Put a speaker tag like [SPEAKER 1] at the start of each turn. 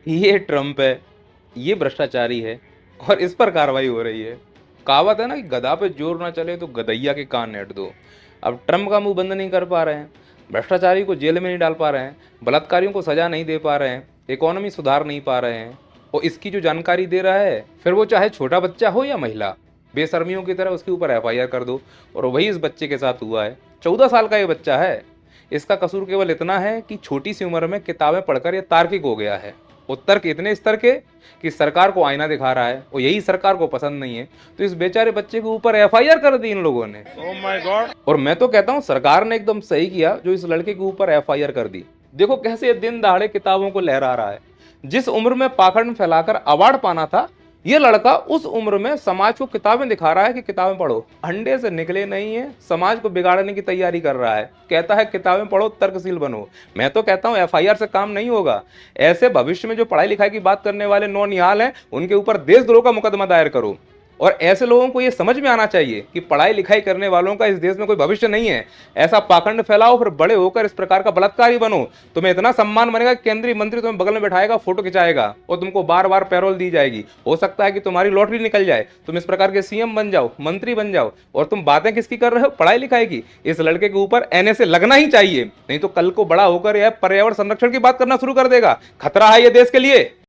[SPEAKER 1] ये ट्रम्प है, ये भ्रष्टाचारी है और इस पर कार्रवाई हो रही है। कहावत है ना कि गधा पे जोर ना चले तो गधैया के कान नेट दो। अब ट्रम्प का मुंह बंद नहीं कर पा रहे हैं, भ्रष्टाचारी को जेल में नहीं डाल पा रहे हैं, बलात्कारियों को सजा नहीं दे पा रहे हैं, इकोनॉमी सुधार नहीं पा रहे हैं, और इसकी जो जानकारी दे रहा है, फिर वो चाहे छोटा बच्चा हो या महिला, बेशर्मियों की तरह उसके ऊपर एफआईआर कर दो। और वही इस बच्चे के साथ हुआ है। 14 साल का ये बच्चा है। इसका कसूर केवल इतना है कि छोटी सी उम्र में किताबें पढ़कर ये तार्किक हो गया है। और तर्क इतने स्तर के कि सरकार को आईना दिखा रहा है, और यही सरकार को पसंद नहीं है, तो इस बेचारे बच्चे के ऊपर एफआईआर कर दी इन लोगों ने।
[SPEAKER 2] Oh my God.
[SPEAKER 1] और मैं तो कहता हूं सरकार ने एकदम सही किया जो इस लड़के के ऊपर एफआईआर कर दी। देखो कैसे ये दिन दहाड़े किताबों को लहरा रहा है। जिस उम्र में पाखंड फैलाकर अवार्ड पाना था, ये लड़का उस उम्र में समाज को किताबें दिखा रहा है कि किताबें पढ़ो। अंडे से निकले नहीं है, समाज को बिगाड़ने की तैयारी कर रहा है। कहता है किताबें पढ़ो, तर्कशील बनो। मैं तो कहता हूं एफआईआर से काम नहीं होगा। ऐसे भविष्य में जो पढ़ाई लिखाई की बात करने वाले नौनिहाल हैं, उनके ऊपर देशद्रोह का मुकदमा दायर करो। और ऐसे लोगों को ये समझ में आना चाहिए कि पढ़ाई लिखाई करने वालों का इस देश में कोई भविष्य नहीं है। ऐसा पाखंड फैलाओ, फिर बड़े होकर इस प्रकार का बलात्कारी बनो। तुम्हें इतना सम्मान बनेगा, केंद्रीय मंत्री तुम्हें बगल में बैठाएगा, फोटो खिंचाएगा और तुमको बार बार पैरोल दी जाएगी। हो सकता है कि तुम्हारी लॉटरी निकल जाए, तुम इस प्रकार के सीएम बन जाओ, मंत्री बन जाओ। और तुम बातें किसकी कर रहे हो? पढ़ाई लिखाई की। इस लड़के के ऊपर एनएसए लगना ही चाहिए, नहीं तो कल को बड़ा होकर यह पर्यावरण संरक्षण की बात करना शुरू कर देगा। खतरा है ये देश के लिए।